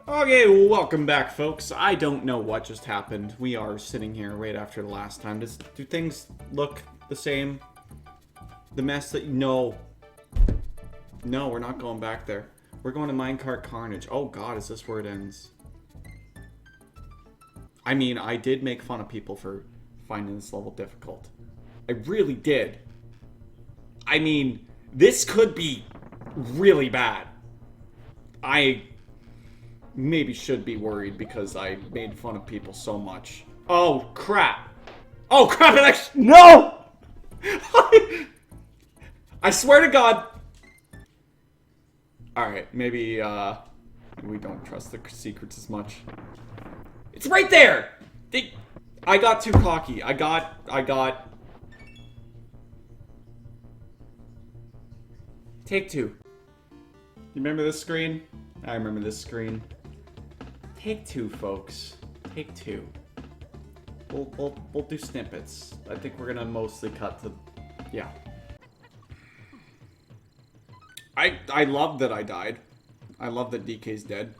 Okay, welcome back, folks. I don't know what just happened. We are sitting here right after the last time. Do things look the same? The mess that... No. No, we're not going back there. We're going to Minecart Carnage. Oh god, is this where it ends? I mean, I did make fun of people for finding this level difficult. I really did. I mean, this could be really bad. I maybe should be worried because I made fun of people so much. Oh, crap. Oh, crap, it actually... No! I swear to God. Alright, maybe we don't trust the secrets as much. It's right there! I got too cocky. I got... Take two. You remember this screen? I remember this screen. Take two, folks. Take two. We'll do snippets. I think we're gonna mostly cut to... Yeah. I love that I died. I love that DK's dead.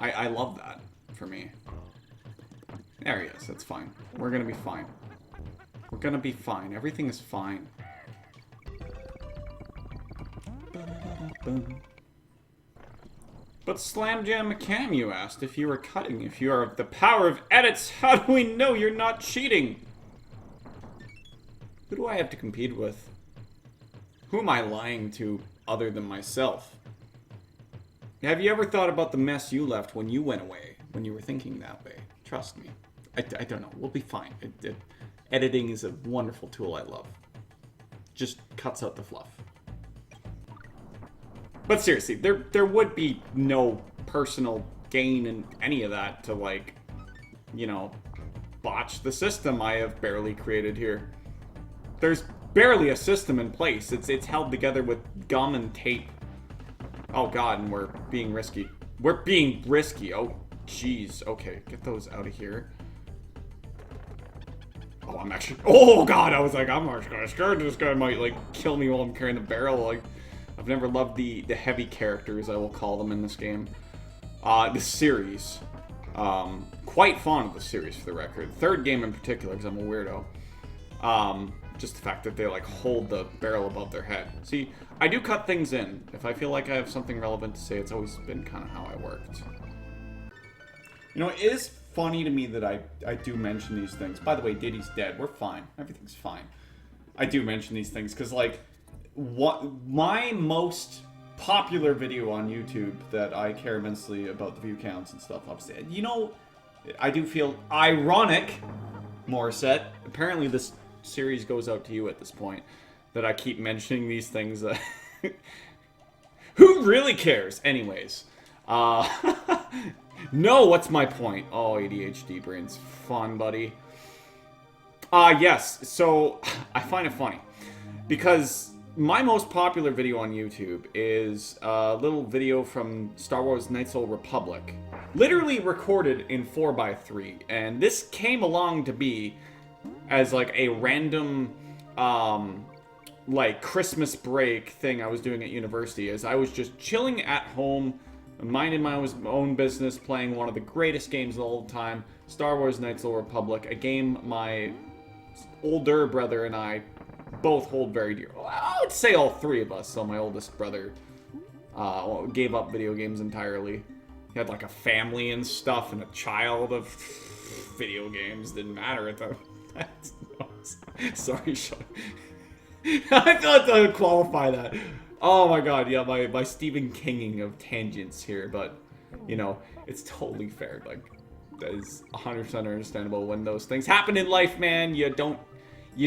I love that for me. There he is. That's fine. We're gonna be fine. We're gonna be fine. Everything is fine. But SlamJamMcCam, you asked if you were cutting. If you are of the power of edits, how do we know you're not cheating? Who do I have to compete with? Who am I lying to other than myself? Have you ever thought about the mess you left when you went away? When you were thinking that way? Trust me. I don't know. We'll be fine. Editing is a wonderful tool I love. Just cuts out the fluff. But seriously, there would be no personal gain in any of that to, like, you know, botch the system I have barely created here. There's barely a system in place. It's held together with gum and tape. Oh god, and we're being risky. We're being risky. Oh, jeez. Okay, get those out of here. Oh, I'm actually... Oh god, I was like, I'm actually scared this guy might, like, kill me while I'm carrying the barrel. Like, I've never loved the heavy characters, I will call them, in this game. The series. Quite fond of the series, for the record. Third game in particular, because I'm a weirdo. Just the fact that they, like, hold the barrel above their head. See, I do cut things in. If I feel like I have something relevant to say, it's always been kind of how I worked. You know, it is funny to me that I do mention these things. By the way, Diddy's dead. We're fine. Everything's fine. I do mention these things because, like, what my most popular video on YouTube that I care immensely about the view counts and stuff, obviously, you know, I do feel ironic, Morissette. Apparently this series goes out to you at this point, that I keep mentioning these things. Who really cares? Anyways. No, what's my point? Oh, ADHD brain's fun, buddy. Yes, so I find it funny because my most popular video on YouTube is a little video from Star Wars Knights of the Old Republic. Literally recorded in 4:3, and this came along to be as like a random, like Christmas break thing I was doing at university, as I was just chilling at home, minding my own business, playing one of the greatest games of all time, Star Wars Knights of the Old Republic, a game my older brother and I both hold very dear. I would say all three of us. So my oldest brother gave up video games entirely. He had like a family and stuff and a child of video games. Didn't matter at the... Sorry, Sean. I thought I would qualify that. Oh my god, yeah, my Stephen Kinging of tangents here, but, you know, it's totally fair. Like, that is 100% understandable when those things happen in life, man. You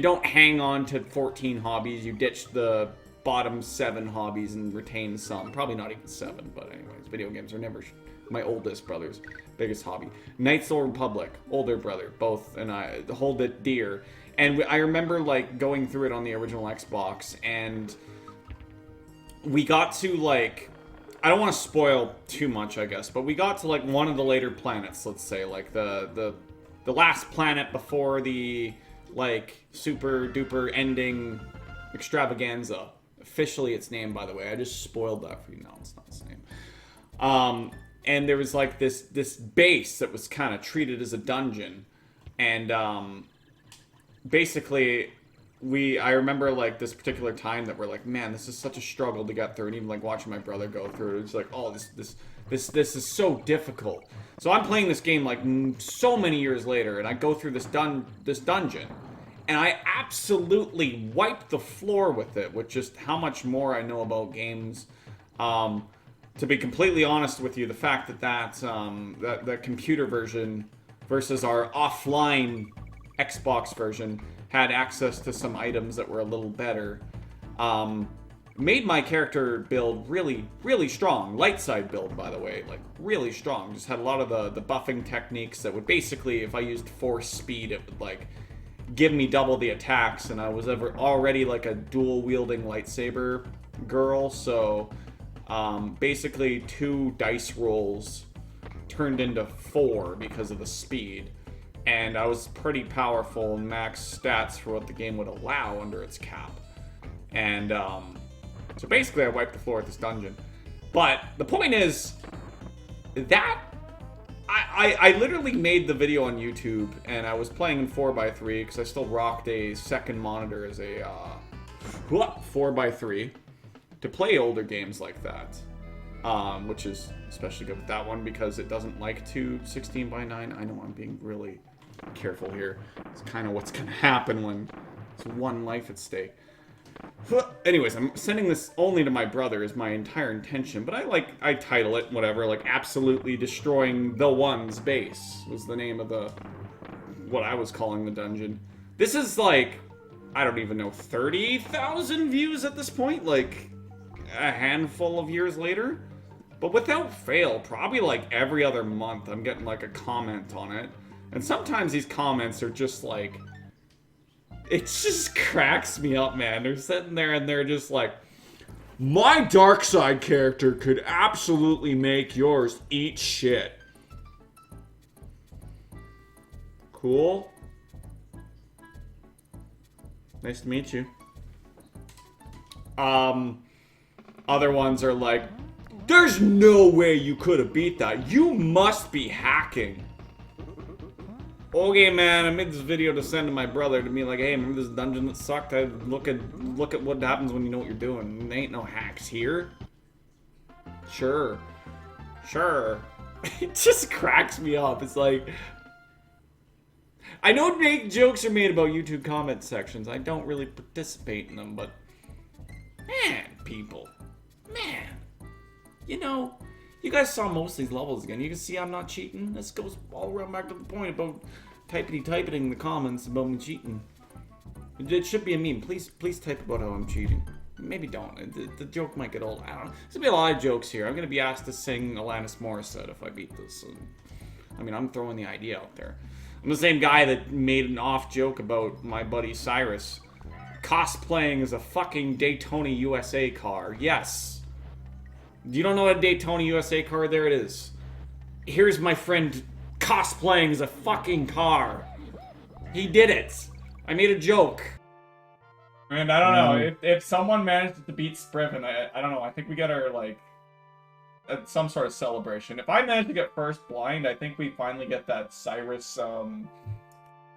don't hang on to 14 hobbies. You ditch the bottom 7 hobbies and retain some. Probably not even 7, but anyways, video games are never my oldest brother's biggest hobby. Knights of the Republic, older brother, both, and I hold it dear. And I remember, like, going through it on the original Xbox, and we got to, like, I don't want to spoil too much, I guess, but we got to, like, one of the later planets, let's say, like, the last planet before the, like, super duper ending extravaganza. Officially its name, by the way. I just spoiled that for you. No, it's not its name. And there was like this base that was kind of treated as a dungeon, and basically I remember like this particular time that we're like, man, this is such a struggle to get through, and even like watching my brother go through it, it's like, oh, this is so difficult. So I'm playing this game like so many years later, and I go through this dungeon, and I absolutely wiped the floor with it, with just how much more I know about games. To be completely honest with you, the fact that computer version versus our offline Xbox version had access to some items that were a little better, made my character build really, really strong. Light side build, by the way, like really strong. Just had a lot of the buffing techniques that would basically, if I used force speed, it would like give me double the attacks, and I was already like a dual wielding lightsaber girl, so basically 2 dice rolls turned into 4 because of the speed, and I was pretty powerful and max stats for what the game would allow under its cap. And so basically I wiped the floor at this dungeon. But the point is that I literally made the video on YouTube, and I was playing in 4x3 because I still rocked a second monitor as a 4x3 to play older games like that, which is especially good with that one because it doesn't like to 16:9. I know I'm being really careful here. It's kind of what's going to happen when it's one life at stake. Anyways, I'm sending this only to my brother is my entire intention, but I title it whatever, like absolutely destroying the one's base was the name of what I was calling the dungeon. This is like, I don't even know, 30,000 views at this point, like a handful of years later. But without fail, probably like every other month I'm getting like a comment on it. And sometimes these comments are just like, it just cracks me up, man. They're sitting there and they're just like, my dark side character could absolutely make yours eat shit. Cool. Nice to meet you. Other ones are like, there's no way you could have beat that. You must be hacking. Okay, man, I made this video to send to my brother to be like, hey, remember this dungeon that sucked? Look at what happens when you know what you're doing. There ain't no hacks here. Sure. It just cracks me up. It's like, I know jokes are made about YouTube comment sections. I don't really participate in them, but man, people. Man. You know, you guys saw most of these levels again. You can see I'm not cheating. This goes all around back to the point about typing in the comments about me cheating. It should be a meme. Please type about how I'm cheating. Maybe don't. The joke might get old. I don't know. There's gonna be a lot of jokes here. I'm gonna be asked to sing Alanis Morissette if I beat this. I mean, I'm throwing the idea out there. I'm the same guy that made an off joke about my buddy Cyrus cosplaying as a fucking Daytona USA car. Yes. You don't know a Daytona USA car? There it is. Here's my friend cosplaying as a fucking car. He did it. I made a joke. And I don't know, if someone managed to beat Spriven, I don't know, I think we get our, like, some sort of celebration. If I manage to get first blind, I think we finally get that Cyrus,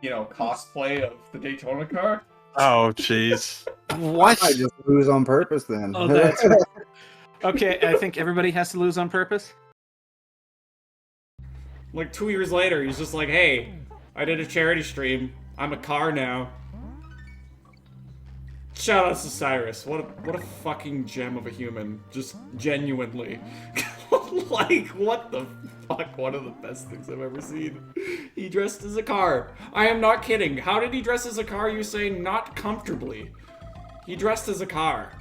cosplay of the Daytona car. Oh, jeez. What? I just lose on purpose then. Oh, that's right. Okay, I think everybody has to lose on purpose. Like 2 years later, he's just like, hey, I did a charity stream. I'm a car now. Shout out to Cyrus. What a fucking gem of a human. Just genuinely. Like, what the fuck? One of the best things I've ever seen. He dressed as a car. I am not kidding. How did he dress as a car? You say not comfortably. He dressed as a car.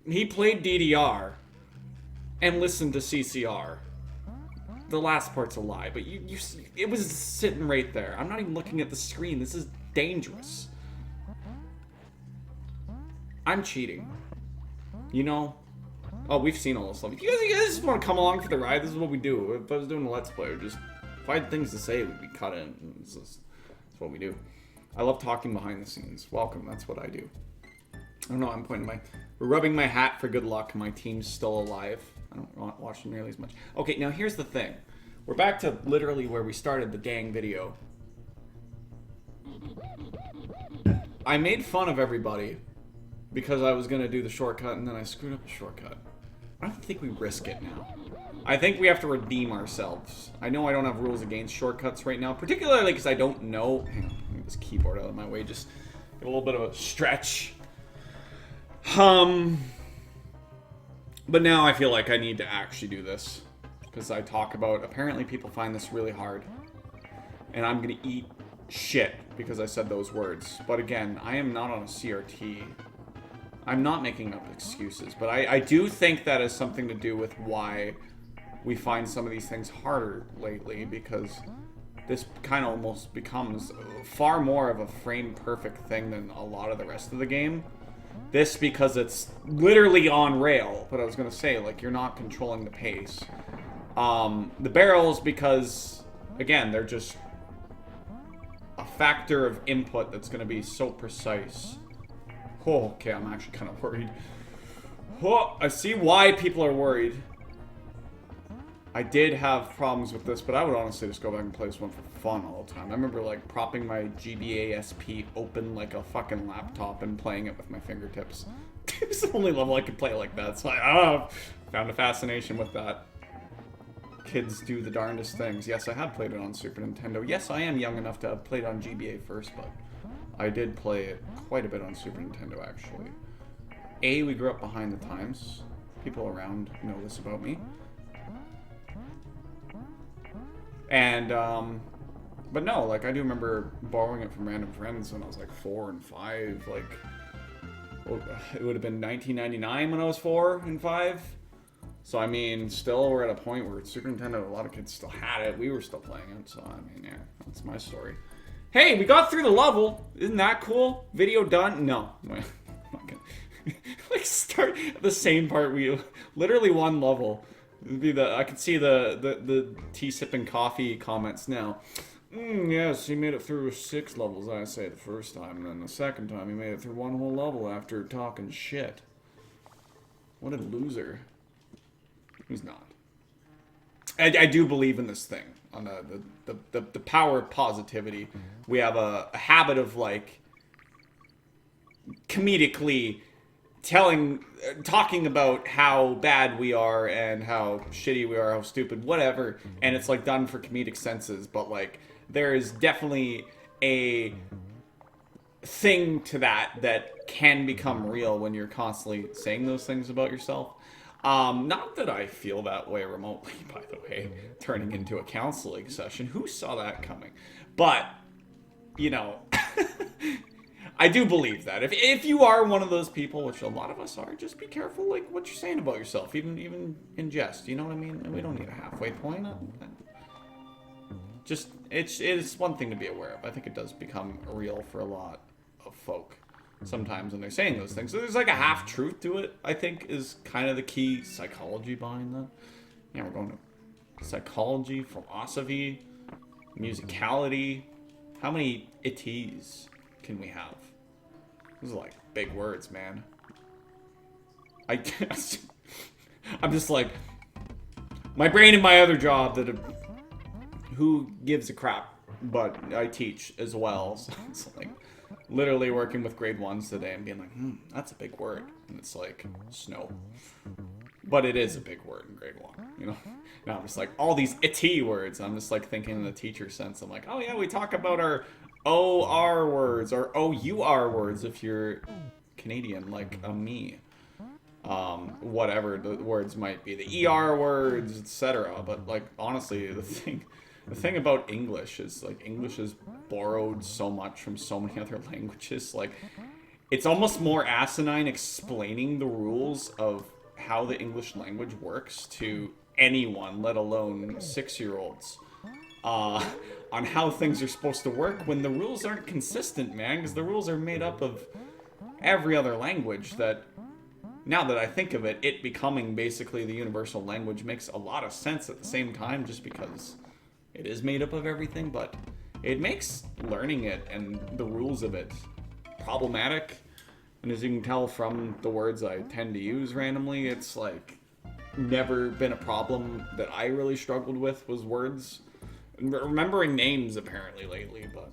He played DDR and listened to CCR. The last part's a lie, but it was sitting right there. I'm not even looking at the screen. This is dangerous. I'm cheating. You know? Oh, we've seen all this stuff. If you guys just want to come along for the ride, this is what we do. If I was doing a Let's Play, just if I had things to say, we'd be cut in. That's what we do. I love talking behind the scenes. Welcome, that's what I do. don't know, I'm pointing rubbing my hat for good luck. My team's still alive. I don't watch them nearly as much. Okay, now here's the thing. We're back to literally where we started the gang video. I made fun of everybody because I was going to do the shortcut and then I screwed up the shortcut. I don't think we risk it now. I think we have to redeem ourselves. I know I don't have rules against shortcuts right now, particularly because I don't know... Hang on, let me get this keyboard out of my way. Just get a little bit of a stretch. But now I feel like I need to actually do this. Because I talk about... Apparently people find this really hard. And I'm going to eat shit because I said those words. But again, I am not on a CRT. I'm not making up excuses. But I do think that has something to do with why we find some of these things harder lately. Because this kind of almost becomes far more of a frame-perfect thing than a lot of the rest of the game. This because it's literally on rail. But I was going to say, like, you're not controlling the pace. The barrels because, again, they're just a factor of input that's going to be so precise. Oh, okay, I'm actually kind of worried. Oh, I see why people are worried. I did have problems with this, but I would honestly just go back and play this one for fun all the time. I remember, like, propping my GBA SP open like a fucking laptop and playing it with my fingertips. It was the only level I could play like that, so I found a fascination with that. Kids do the darndest things. Yes, I have played it on Super Nintendo. Yes, I am young enough to have played on GBA first, but I did play it quite a bit on Super Nintendo, actually. We grew up behind the times. People around know this about me. And, but no, like, I do remember borrowing it from random friends when I was, like, 4 and 5. Like, it would have been 1999 when I was 4 and 5. So, I mean, still we're at a point where Super Nintendo, a lot of kids still had it. We were still playing it, so, I mean, yeah, that's my story. Hey, we got through the level. Isn't that cool? Video done? No. I'm not gonna like, start at the same part. We literally one level. It'd be I could see the tea sipping coffee comments now. Yes, he made it through 6 levels, I say, the first time. And then the second time, he made it through 1 whole level after talking shit. What a loser. He's not. I do believe in this thing on the power of positivity. We have a habit of like comedically talking about how bad we are and how shitty we are, how stupid, whatever, and it's like done for comedic senses. But like there is definitely a thing to that can become real when you're constantly saying those things about yourself. Not that I feel that way remotely, by the way, turning into a counseling session. Who saw that coming? But, you know, I do believe that. If you are one of those people, which a lot of us are, just be careful, like, what you're saying about yourself, even in jest, you know what I mean? And we don't need a halfway point. Just, it's one thing to be aware of. I think it does become real for a lot of folk. Sometimes when they're saying those things. So there's like a half-truth to it, I think, is kind of the key psychology behind that. Yeah, we're going to psychology, philosophy, musicality. How many itties can we have? Those are like big words, man. I'm just like, my brain and my other job who gives a crap, but I teach as well, so it's like, literally working with grade 1s today and being like, that's a big word. And it's like, snow. But it is a big word in grade 1, you know? Now I'm just like, all these itty words. I'm just like thinking in the teacher sense. I'm like, oh yeah, we talk about our OR words or OUR words if you're Canadian, like me. Whatever the words might be. The ER words, etc. But like, honestly, the thing about English is, like, English is borrowed so much from so many other languages. Like, it's almost more asinine explaining the rules of how the English language works to anyone, let alone 6-year-olds, on how things are supposed to work when the rules aren't consistent, man, because the rules are made up of every other language that, now that I think of it, it becoming basically the universal language makes a lot of sense at the same time, just because it is made up of everything, but it makes learning it and the rules of it problematic And as you can tell from the words I tend to use randomly, it's like never been a problem that I really struggled with was words. Remembering names apparently lately, but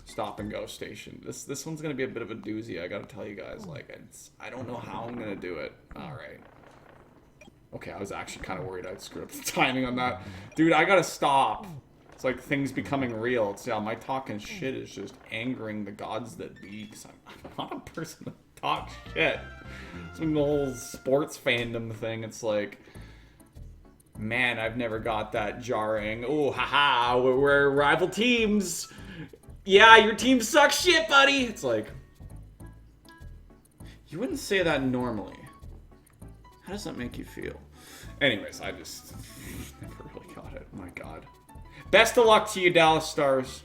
stop and go station. This one's gonna be a bit of a doozy. I gotta tell you guys, like I don't know how I'm gonna do it. All right. Okay, I was actually kind of worried I'd screw up the timing on that, dude. I gotta stop. It's like things becoming real. It's my talking shit is just angering the gods that be. Cause I'm not a person that talks shit. It's like the whole sports fandom thing. It's like, man, I've never got that jarring. Oh, haha, we're rival teams. Yeah, your team sucks shit, buddy. It's like, you wouldn't say that normally. How does that make you feel? Anyways, I just never really got it. My God. Best of luck to you, Dallas Stars.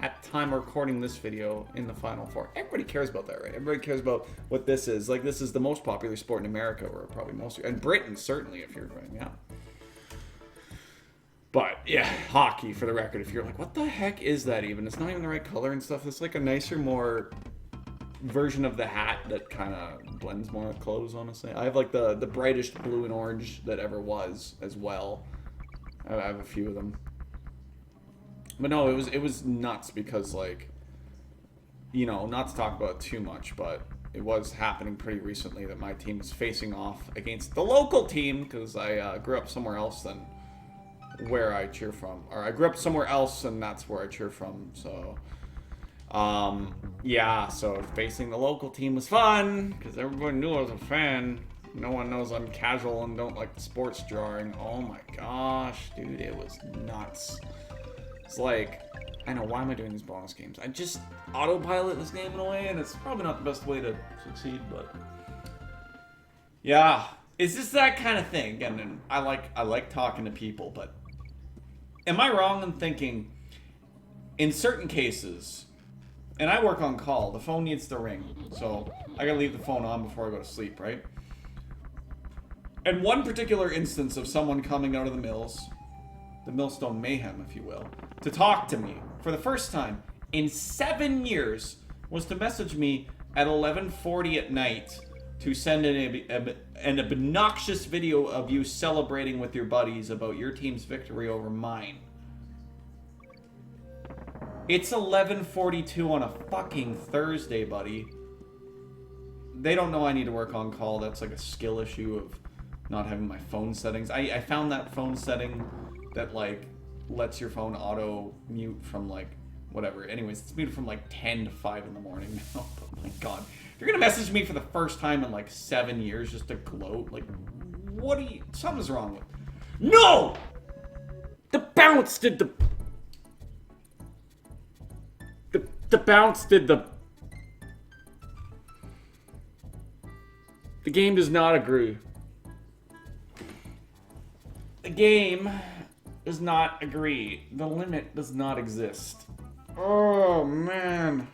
At the time of recording this video in the Final Four. Everybody cares about that, right? Everybody cares about what this is. Like, this is the most popular sport in America, or probably most, and Britain, certainly, if you're right, yeah. But, yeah, hockey, for the record, if you're like, what the heck is that even? It's not even the right color and stuff. It's like a nicer, more version of the hat that kind of blends more with clothes, honestly. I have, like, the brightest blue and orange that ever was, as well. I have a few of them. But no, it was nuts because, like, you know, not to talk about it too much, but it was happening pretty recently that my team was facing off against the local team because I grew up somewhere else than where I cheer from. Or I grew up somewhere else and that's where I cheer from, so... yeah, so facing the local team was fun because everybody knew I was a fan. No one knows I'm casual and don't like the sports jarring. Oh my gosh, dude, it was nuts. It's like, I know, why am I doing these bonus games? I just autopilot this game in a way, and it's probably not the best way to succeed, but... yeah, it's just that kind of thing, and I like talking to people, but... am I wrong in thinking, in certain cases, and I work on call, the phone needs to ring, so I gotta leave the phone on before I go to sleep, right? And one particular instance of someone coming out of the mills, the Millstone Mayhem, if you will, to talk to me for the first time in 7 years was to message me at 11:40 at night to send an obnoxious video of you celebrating with your buddies about your team's victory over mine. It's 11:42 on a fucking Thursday, buddy. They don't know I need to work on call. That's like a skill issue of not having my phone settings. I found that phone setting that, like, lets your phone auto mute from, like, whatever. Anyways, it's muted from, like, 10 to 5 in the morning now. Oh my God. If you're gonna message me for the first time in, like, 7 years just to gloat, like, what are you... something's wrong with... no! The bounce did the... The bounce did the... the game does not agree. The game does not agree. The limit does not exist. Oh, man.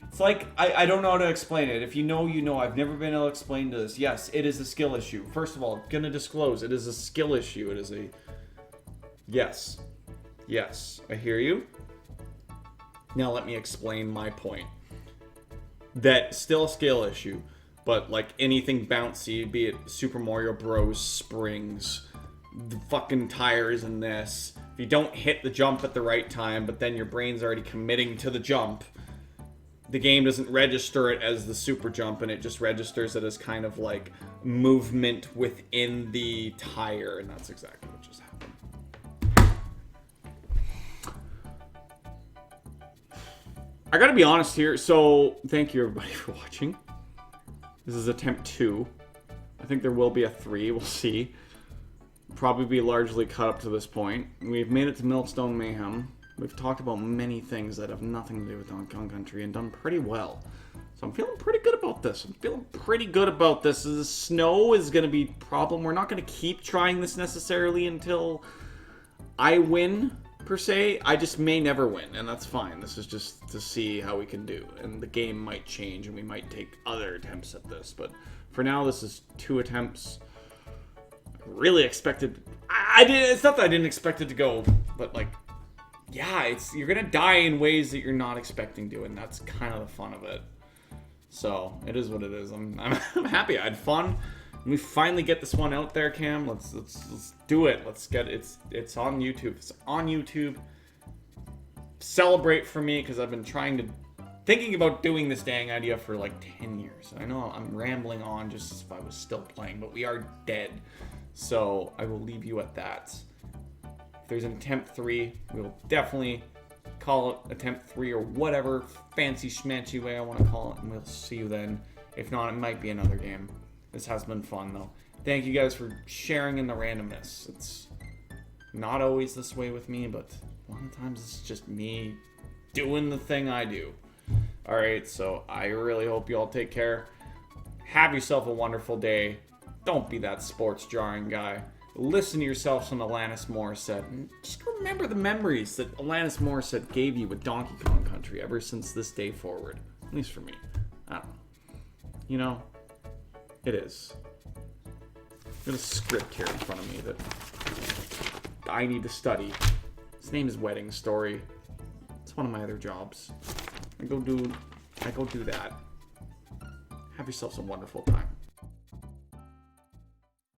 It's like, I don't know how to explain it. If you know, you know. I've never been able to explain this. Yes, it is a skill issue. First of all, gonna disclose, it is a skill issue. It is a... yes. Yes, I hear you. Now let me explain my point. That still a skill issue. But, like, anything bouncy, be it Super Mario Bros. Springs, the fucking tires in this, if you don't hit the jump at the right time, but then your brain's already committing to the jump, the game doesn't register it as the super jump, and it just registers it as kind of, like, movement within the tire, and that's exactly what just happened. I gotta be honest here, so thank you everybody for watching. This is attempt 2. I think there will be a 3. We'll see. Probably be largely cut up to this point. We've made it to Millstone Mayhem. We've talked about many things that have nothing to do with Donkey Kong Country and done pretty well. So I'm feeling pretty good about this. The snow is going to be a problem. We're not going to keep trying this necessarily until I win, per se. I just may never win, and that's fine. This is just to see how we can do. And the game might change, and we might take other attempts at this. But for now, this is 2 attempts. I really expected... it's not that I didn't expect it to go, but, like, yeah, you're gonna die in ways that you're not expecting to, and that's kind of the fun of it. So it is what it is. I'm happy. I had fun. We finally get this one out there, Cam. Let's do it. Let's get it's on YouTube. It's on YouTube. Celebrate for me, because I've been thinking about doing this dang idea for like 10 years. I know I'm rambling on just as if I was still playing, but we are dead. So I will leave you at that. If there's an attempt 3, we will definitely call it attempt 3 or whatever fancy schmancy way I want to call it, and we'll see you then. If not, it might be another game. This has been fun though. Thank you guys for sharing in the randomness. It's not always this way with me, but a lot of times it's just me doing the thing I do. Alright, so I really hope you all take care. Have yourself a wonderful day. Don't be that sports jarring guy. Listen to yourself some Alanis Morissette. And just remember the memories that Alanis Morissette gave you with Donkey Kong Country ever since this day forward. At least for me. I don't know. You know, it is. There's a script here in front of me that I need to study. His name is Wedding Story. It's one of my other jobs. I go do that. Have yourselves a wonderful time.